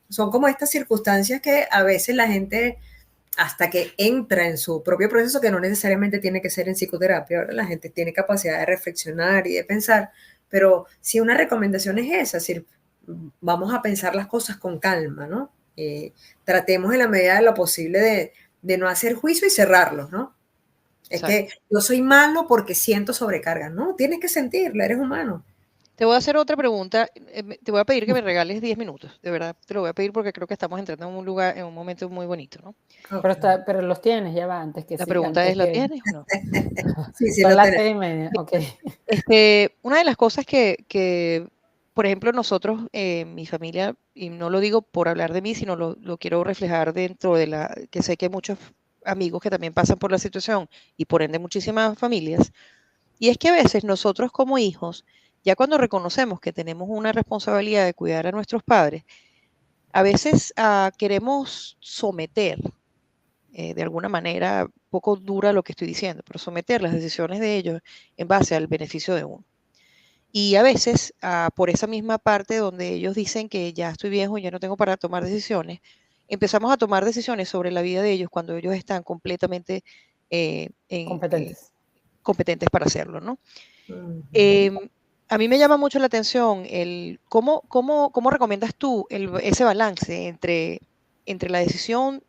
son como estas circunstancias que a veces la gente, hasta que entra en su propio proceso, que no necesariamente tiene que ser en psicoterapia, ¿verdad? La gente tiene capacidad de reflexionar y de pensar, pero si una recomendación es esa, es decir, vamos a pensar las cosas con calma, ¿no? Tratemos en la medida de lo posible de no hacer juicio y cerrarlos, ¿no? Es que yo soy malo porque siento sobrecarga. No, tienes que sentirla, eres humano. Te voy a hacer otra pregunta. Te voy a pedir que me regales 10 minutos. De verdad, te lo voy a pedir porque creo que estamos entrando en un lugar, en un momento muy bonito, ¿no? Okay. Pero los tienes, ya va, antes que la pregunta es, ¿la tienes o no? Sí, son las 6:30, ok. Una de las cosas que por ejemplo, nosotros, mi familia, y no lo digo por hablar de mí, sino lo quiero reflejar dentro de que sé que hay muchos amigos que también pasan por la situación y por ende muchísimas familias, y es que a veces nosotros como hijos, ya cuando reconocemos que tenemos una responsabilidad de cuidar a nuestros padres, a veces queremos someter, de alguna manera, poco dura lo que estoy diciendo, pero someter las decisiones de ellos en base al beneficio de uno. Y a veces, por esa misma parte donde ellos dicen que ya estoy viejo y ya no tengo para tomar decisiones, empezamos a tomar decisiones sobre la vida de ellos cuando ellos están completamente competentes para hacerlo, ¿no? A mí me llama mucho la atención ¿cómo recomiendas tú ese balance entre la decisión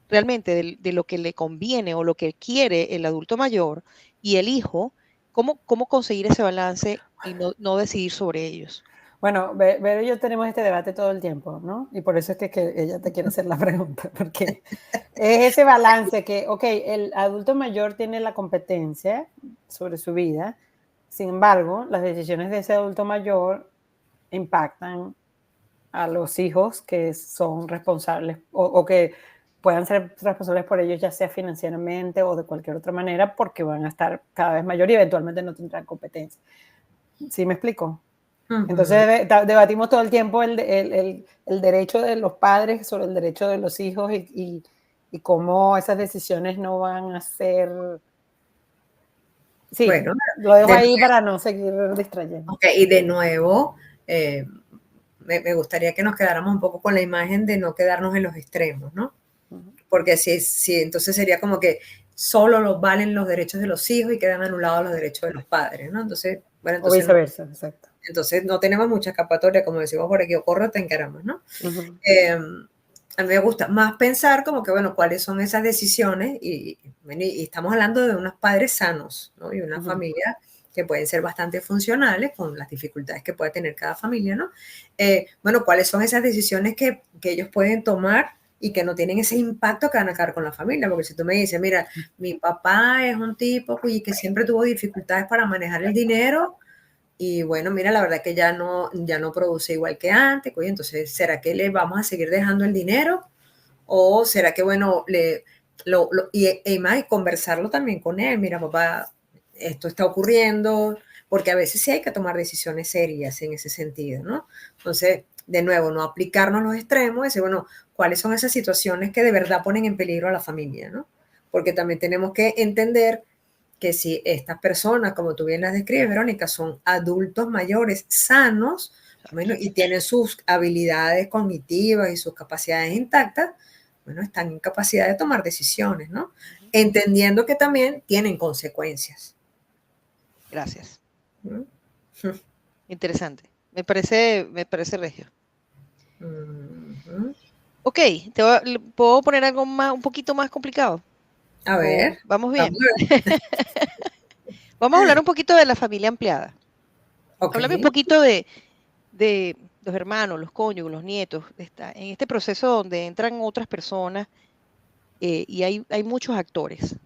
realmente de lo que le conviene o lo que quiere el adulto mayor y el hijo? ¿Cómo conseguir ese balance y no decidir sobre ellos? Bueno, Vero y yo tenemos este debate todo el tiempo, ¿no? Y por eso es que ella te quiere hacer la pregunta, porque es ese balance que, ok, el adulto mayor tiene la competencia sobre su vida, sin embargo, las decisiones de ese adulto mayor impactan a los hijos que son responsables o que puedan ser responsables por ellos, ya sea financieramente o de cualquier otra manera, porque van a estar cada vez mayor y eventualmente no tendrán competencia. ¿Sí me explico? Entonces debatimos todo el tiempo el derecho de los padres sobre el derecho de los hijos y cómo esas decisiones no van a ser... Sí, bueno, lo dejo ahí para no seguir distrayendo. Ok, y de nuevo, me gustaría que nos quedáramos un poco con la imagen de no quedarnos en los extremos, ¿no? Porque si entonces sería como que solo valen los derechos de los hijos y quedan anulados los derechos de los padres, ¿no? Entonces, bueno, entonces... O viceversa, exacto. Entonces no tenemos mucha escapatoria, como decimos por aquí, o corre o te encaramos, ¿no? A mí me gusta más pensar como que, bueno, cuáles son esas decisiones y estamos hablando de unos padres sanos, ¿no? Y una familia que pueden ser bastante funcionales con las dificultades que puede tener cada familia, ¿no? Bueno, cuáles son esas decisiones que ellos pueden tomar y que no tienen ese impacto que van a caer con la familia, porque si tú me dices, mira, mi papá es un tipo que siempre tuvo dificultades para manejar el dinero, y bueno, mira, la verdad que ya no produce igual que antes, oye, entonces, ¿será que le vamos a seguir dejando el dinero? ¿O será que, bueno, y más, conversarlo también con él? Mira, papá, esto está ocurriendo, porque a veces sí hay que tomar decisiones serias en ese sentido, ¿no? Entonces, de nuevo, no aplicarnos los extremos, decir, bueno, ¿cuáles son esas situaciones que de verdad ponen en peligro a la familia, ¿no? Porque también tenemos que entender que si estas personas, como tú bien las describes, Verónica, son adultos mayores sanos, bueno, y tienen sus habilidades cognitivas y sus capacidades intactas, bueno, están en capacidad de tomar decisiones, ¿no? Entendiendo que también tienen consecuencias. Gracias. ¿No? Interesante. Me parece regio. Ok, ¿puedo poner algo más, un poquito más complicado? A ver. Vamos bien. Vamos a hablar un poquito de la familia ampliada. Okay. Háblame un poquito de los hermanos, los cónyuges, los nietos, en este proceso donde entran otras personas y hay muchos actores.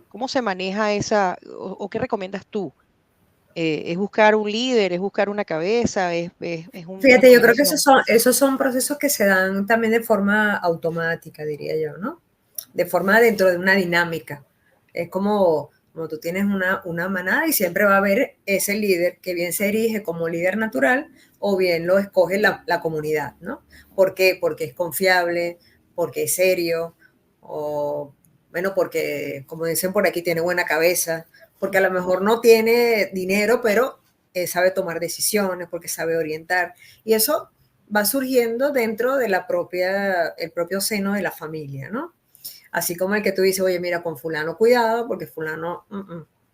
¿Cómo se maneja esa, o qué recomiendas tú? ¿Es buscar un líder, es buscar una cabeza, es un... Fíjate, yo creo que esos son procesos que se dan también de forma automática, diría yo, ¿no? De forma dentro de una dinámica. Es como tú tienes una manada y siempre va a haber ese líder que bien se erige como líder natural o bien lo escoge la comunidad, ¿no? ¿Por qué? Porque es confiable, porque es serio, o bueno, porque, como dicen por aquí, tiene buena cabeza, porque a lo mejor no tiene dinero, pero sabe tomar decisiones, porque sabe orientar. Y eso va surgiendo dentro de el propio seno de la familia, ¿no? Así como el que tú dices, oye, mira, con fulano cuidado, porque fulano,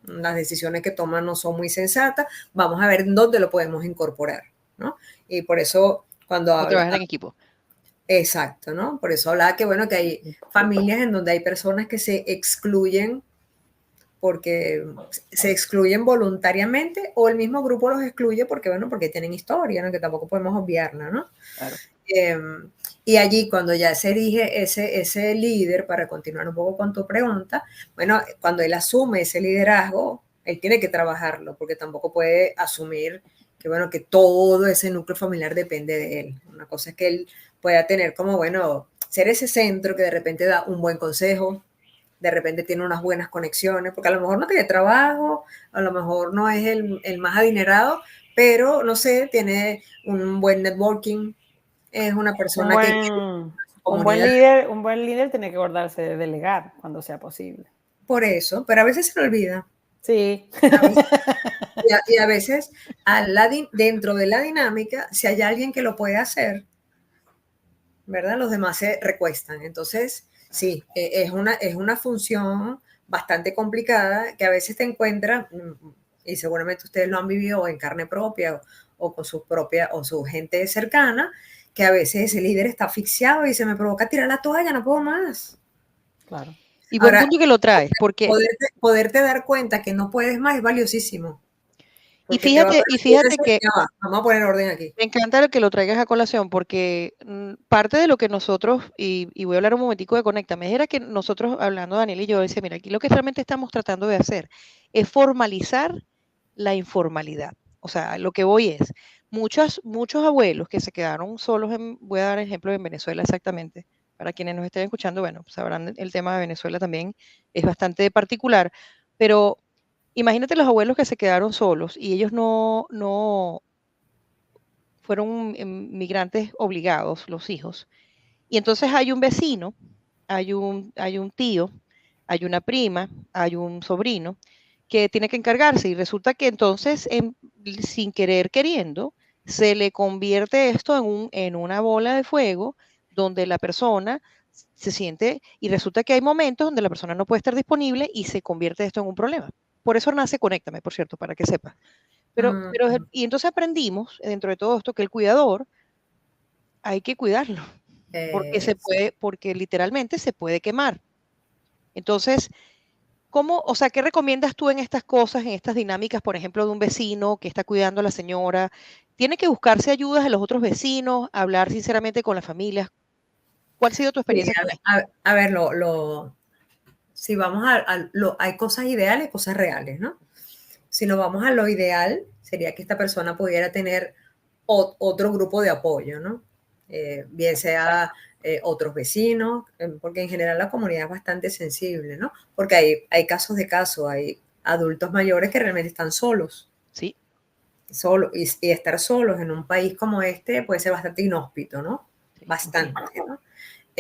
las decisiones que toma no son muy sensatas, vamos a ver dónde lo podemos incorporar, ¿no? Y por eso cuando habla... trabajar en equipo. Exacto, ¿no? Por eso hablaba que, bueno, que hay familias en donde hay personas que se excluyen porque se excluyen voluntariamente o el mismo grupo los excluye porque, bueno, porque tienen historia, ¿no? Que tampoco podemos obviarla, ¿no? Claro. Y allí cuando ya se erige ese líder, para continuar un poco con tu pregunta, bueno, cuando él asume ese liderazgo, él tiene que trabajarlo porque tampoco puede asumir que, bueno, que todo ese núcleo familiar depende de él. Una cosa es que él pueda tener como, bueno, ser ese centro que de repente da un buen consejo, de repente tiene unas buenas conexiones, porque a lo mejor no tiene trabajo, a lo mejor no es el más adinerado, pero, no sé, tiene un buen networking, es una persona un buen líder tiene que acordarse de delegar cuando sea posible. Por eso, pero a veces se le olvida. Sí. Y a veces, dentro de la dinámica, si hay alguien que lo puede hacer, ¿verdad? Los demás se recuestan. Entonces, sí, es una función bastante complicada que a veces te encuentras, y seguramente ustedes lo han vivido en carne propia o con su gente cercana, que a veces ese líder está asfixiado y se me provoca tirar la toalla, no puedo más. Claro. Y buen punto que lo traes, porque... Poderte dar cuenta que no puedes más es valiosísimo. Y fíjate que... Vamos a poner orden aquí. Me encanta que lo traigas a colación, porque parte de lo que nosotros, y voy a hablar un momentico de Conéctame, era que nosotros, hablando Daniel y yo, decía, mira, aquí lo que realmente estamos tratando de hacer es formalizar la informalidad. O sea, lo que voy es, muchos abuelos que se quedaron solos, voy a dar ejemplo en Venezuela exactamente, para quienes nos estén escuchando, bueno, sabrán el tema de Venezuela también, es bastante particular, pero imagínate los abuelos que se quedaron solos y ellos no fueron migrantes obligados, los hijos. Y entonces hay un vecino, hay un tío, hay una prima, hay un sobrino que tiene que encargarse y resulta que entonces, sin querer queriendo, se le convierte esto en una bola de fuego donde la persona se siente y resulta que hay momentos donde la persona no puede estar disponible y se convierte esto en un problema. Por eso nace Conéctame, por cierto, para que sepas. Y entonces aprendimos dentro de todo esto que el cuidador hay que cuidarlo, porque literalmente se puede quemar. Entonces, o sea, qué recomiendas tú en estas cosas, en estas dinámicas, por ejemplo, de un vecino que está cuidando a la señora? ¿Tiene que buscarse ayudas de los otros vecinos, hablar sinceramente con las familias? ¿Cuál ha sido tu experiencia con esto? A ver, si vamos hay cosas ideales y cosas reales, ¿no? Si nos vamos a lo ideal, sería que esta persona pudiera tener otro grupo de apoyo, ¿no? Bien sea otros vecinos, porque en general la comunidad es bastante sensible, ¿no? Porque hay casos de casos, hay adultos mayores que realmente están solos. Sí. Y estar solos en un país como este puede ser bastante inhóspito, ¿no? Sí. Bastante, ¿no?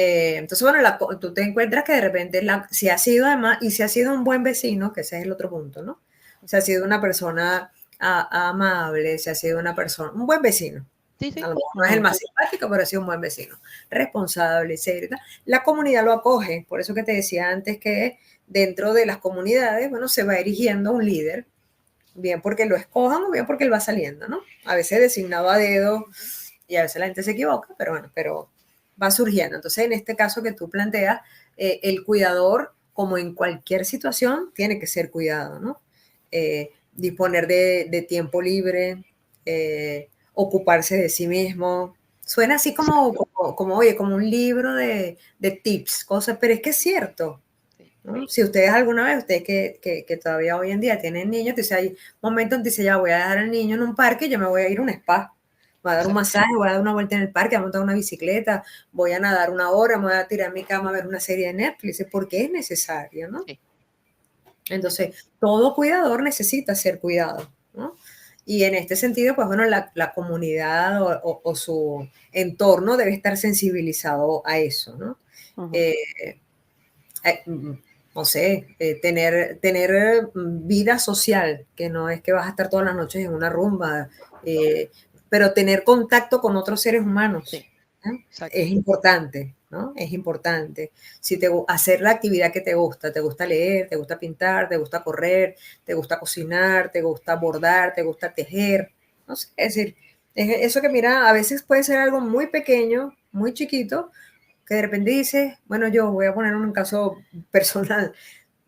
Entonces, bueno, tú te encuentras que de repente, si ha sido además, y si ha sido un buen vecino, que ese es el otro punto, ¿no? Si ha sido una persona amable, si ha sido una persona, un buen vecino. Sí, sí. A lo mejor no es el más simpático, pero ha sido un buen vecino, responsable, serio. La comunidad lo acoge, por eso que te decía antes que dentro de las comunidades, bueno, se va erigiendo un líder, bien porque lo escojan o bien porque él va saliendo, ¿no? A veces designado a dedo y a veces la gente se equivoca, pero bueno, pero va surgiendo. Entonces, en este caso que tú planteas, el cuidador, como en cualquier situación, tiene que ser cuidado, ¿no? Disponer de tiempo libre, ocuparse de sí mismo. Suena así oye, como un libro de tips, cosas, pero es que es cierto, ¿no? Si ustedes alguna vez, ustedes que todavía hoy en día tienen niños, dice, hay momentos en que dice, ya voy a dejar al niño en un parque, yo me voy a ir a un spa, voy a dar un masaje, voy a dar una vuelta en el parque, voy a montar una bicicleta, voy a nadar una hora, me voy a tirar a mi cama a ver una serie de Netflix, porque es necesario, ¿no? Sí. Entonces, todo cuidador necesita ser cuidado, ¿no? Y en este sentido, pues bueno, la comunidad o su entorno debe estar sensibilizado a eso, ¿no? No sé, tener vida social, que no es que vas a estar todas las noches en una rumba, pero tener contacto con otros seres humanos, Sí, es importante, ¿no? Es importante. Hacer la actividad que te gusta leer, te gusta pintar, te gusta correr, te gusta cocinar, te gusta bordar, te gusta tejer, no sé, es decir, eso que mira, a veces puede ser algo muy pequeño, muy chiquito, que de repente dices, bueno, yo voy a poner un caso personal,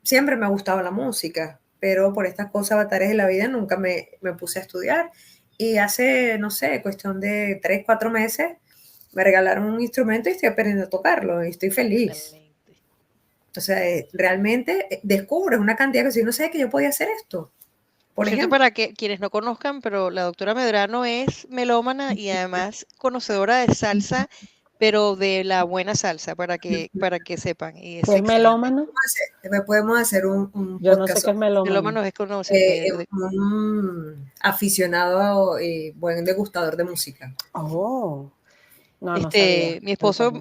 siempre me ha gustado la música, pero por estas cosas avatares de la vida nunca me puse a estudiar y hace, no sé, cuestión de 3, 4 meses me regalaron un instrumento y estoy aprendiendo a tocarlo y estoy feliz. Excelente. O sea, realmente descubres una cantidad que si no sé que yo podía hacer esto. Por cierto, para que quienes no conozcan, pero la doctora Medrano es melómana y además conocedora de salsa, pero de la buena salsa, para que sepan. Y es ¿Qué es melómano? Podemos hacer un Yo no sé podcast. qué es melómano. Melómano es conocido. Un aficionado y buen degustador de música. Oh, no sabía. Mi esposo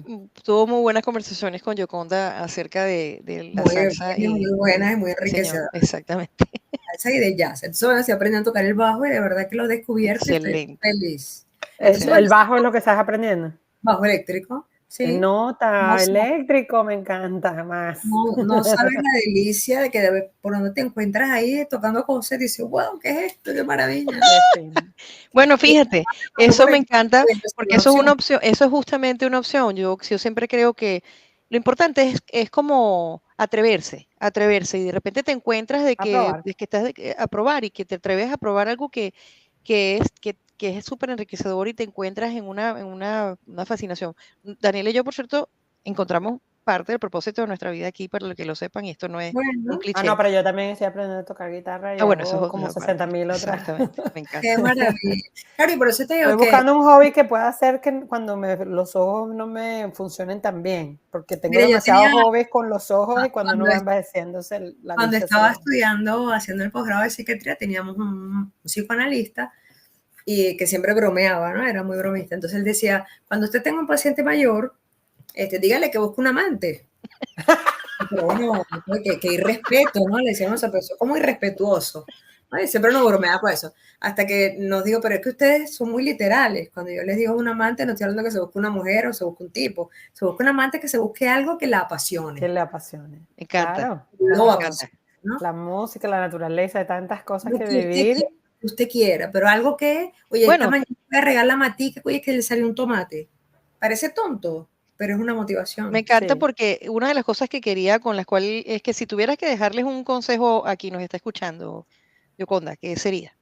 tuvo muy buenas conversaciones con Yoconda acerca de la salsa. Muy buenas y muy Sí, señor, enriquecedoras. exactamente. Salsa y de jazz. Entonces, bueno, se aprende a tocar el bajo y de verdad que lo he descubierto y estoy Excelente. feliz. ¿El bajo es lo que estás aprendiendo? Bajo eléctrico, ¿Qué sí. nota? Eléctrico me encanta más. No sabes la delicia de que por donde te encuentras ahí tocando cosas y dices, wow, ¿qué es esto? ¡Qué maravilla! Bueno, fíjate, eso me encanta pues, porque eso es una opción, eso es justamente una opción. Yo siempre creo que lo importante es como atreverse y de repente te encuentras de que estás a probar y que te atreves a probar algo que es súper enriquecedor y te encuentras en una fascinación. Daniel y yo, por cierto, encontramos parte del propósito de nuestra vida aquí, para que lo sepan, y esto no es un cliché. No, pero yo también estoy aprendiendo a tocar guitarra y bueno, eso hago es como otra 60.000 otras. Exactamente, me encanta. Qué maravilla. Claro, y por eso te digo Estoy buscando un hobby que pueda hacer que cuando los ojos no me funcionen tan bien, porque tengo demasiados hobbies con los ojos y cuando uno va envejeciéndose la Cuando vista estaba estudiando, haciendo el posgrado de psiquiatría, teníamos un psicoanalista y que siempre bromeaba, ¿no? Era muy bromista. Entonces él decía, cuando usted tenga un paciente mayor, dígale que busque un amante. Pero bueno, que irrespeto, ¿no? Le decíamos a esa persona, como irrespetuoso. ¿No? Y siempre nos bromeaba con eso. Hasta que nos dijo, pero es que ustedes son muy literales. Cuando yo les digo un amante, no estoy hablando que se busque una mujer o se busque un tipo. Se busque un amante que se busque algo que la apasione. Que le apasione. Me encanta. Claro. No apasione, ¿no? La música, la naturaleza, de tantas cosas que que vivir. Usted quiera, pero algo que, oye, esta mañana voy a regalar matica, oye, que le salió un tomate. Parece tonto, pero es una motivación. Me encanta porque una de las cosas que quería, con las cuales, es que si tuvieras que dejarles un consejo a quien nos está escuchando, Yoconda, ¿qué sería?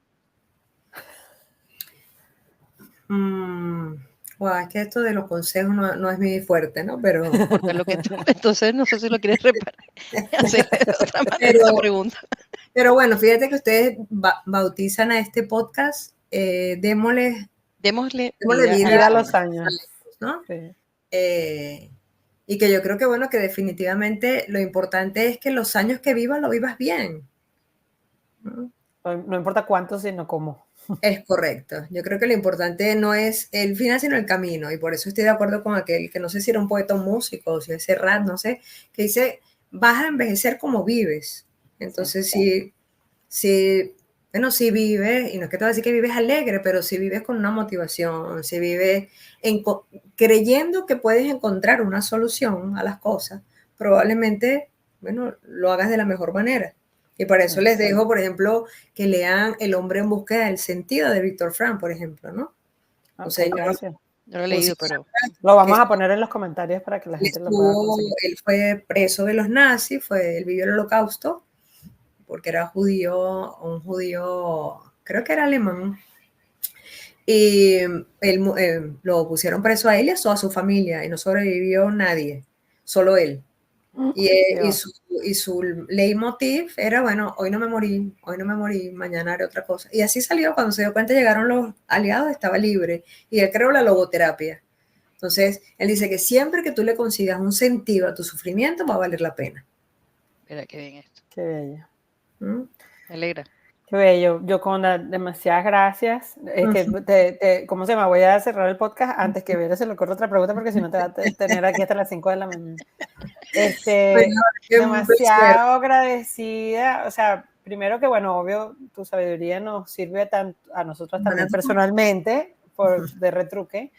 Es que esto de los consejos no es muy fuerte, ¿no? Pero entonces no sé si lo quieres hacer de otra manera esa pregunta. Pero bueno, fíjate que ustedes bautizan a este podcast, démosle vida a los años, ¿no? Sí. Y que yo creo que bueno, que definitivamente lo importante es que los años que vivas, lo vivas bien. No importa cuánto, sino cómo. Es correcto. Yo creo que lo importante no es el final, sino el camino. Y por eso estoy de acuerdo con aquel, que no sé si era un poeta o un músico, o si es Serrat, no sé, que dice, vas a envejecer como vives. Entonces, bueno, si vives, y no es que te voy a decir que vives alegre, pero si vives con una motivación, si vives creyendo que puedes encontrar una solución a las cosas, probablemente, bueno, lo hagas de la mejor manera. Y para eso les dejo, por ejemplo, que lean El hombre en búsqueda del sentido de Víctor Frank, por ejemplo, ¿no? O Ok, sea, gracias. No lo he leído, pero Lo vamos a poner en los comentarios para que la gente lo pueda conseguir. él fue preso de los nazis, él vivió el holocausto, porque era judío, un judío, creo que era alemán, y lo pusieron preso a él y a toda su familia, y no sobrevivió nadie, solo él. Y su leitmotiv era, bueno, hoy no me morí, mañana haré otra cosa. Y así salió, cuando se dio cuenta llegaron los aliados, estaba libre. Y él creó la logoterapia. Entonces, él dice que siempre que tú le consigas un sentido a tu sufrimiento, va a valer la pena. mira qué bien esto. Qué bello. ¿Mm? Me alegra. Qué bello. Yoconda, demasiadas gracias. ¿Cómo se llama? Voy a cerrar el podcast antes que Vera se le ocurra otra pregunta, porque si no te va a tener aquí hasta las 5 de la mañana. Bueno, Demasiado agradecida. O sea, primero que, bueno, obvio, tu sabiduría nos sirve a nosotros también personalmente de retruque,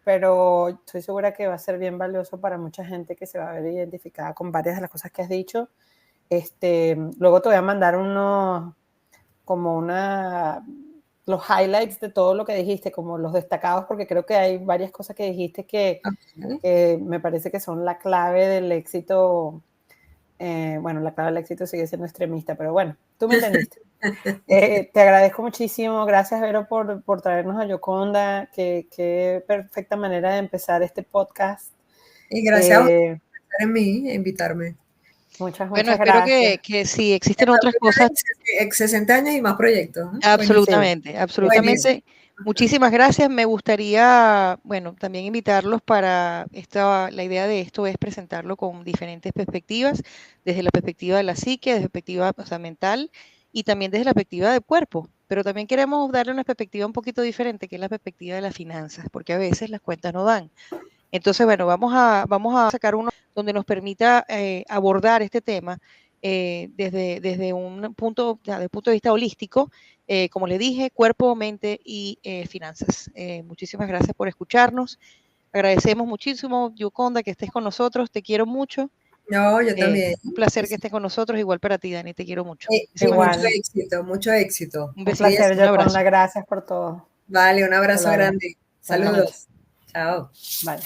pero estoy segura que va a ser bien valioso para mucha gente que se va a ver identificada con varias de las cosas que has dicho. Luego te voy a mandar los highlights de todo lo que dijiste, como los destacados, porque creo que hay varias cosas que dijiste que me parece que son la clave del éxito. Bueno, la clave del éxito sigue siendo extremista, pero bueno, tú me entendiste. Te agradezco muchísimo. Gracias, Vero, por traernos a Yoconda. Qué perfecta manera de empezar este podcast. Y gracias a ustedes por estar en mí e invitarme. Muchas Bueno, espero gracias. que sí, existen otras cosas. 60 años y más proyectos. Absolutamente, absolutamente. Buenísimo. Muchísimas gracias. Me gustaría, bueno, también invitarlos para la idea de esto es presentarlo con diferentes perspectivas, desde la perspectiva de la psique, desde la perspectiva, o sea, mental y también desde la perspectiva del cuerpo. Pero también queremos darle una perspectiva un poquito diferente, que es la perspectiva de las finanzas, porque a veces las cuentas no dan. Entonces, bueno, vamos a sacar uno donde nos permita abordar este tema desde un punto de vista holístico, como le dije, cuerpo, mente y finanzas. Muchísimas gracias por escucharnos. Agradecemos muchísimo, Yoconda, que estés con nosotros. Te quiero mucho. No, yo también. Un placer que estés con nosotros. Igual para ti, Dani, te quiero mucho. Sí, mucho éxito, mucho éxito. Un placer, Yoconda. Gracias por todo. Vale, un abrazo grande. Saludos. Chao. Bye.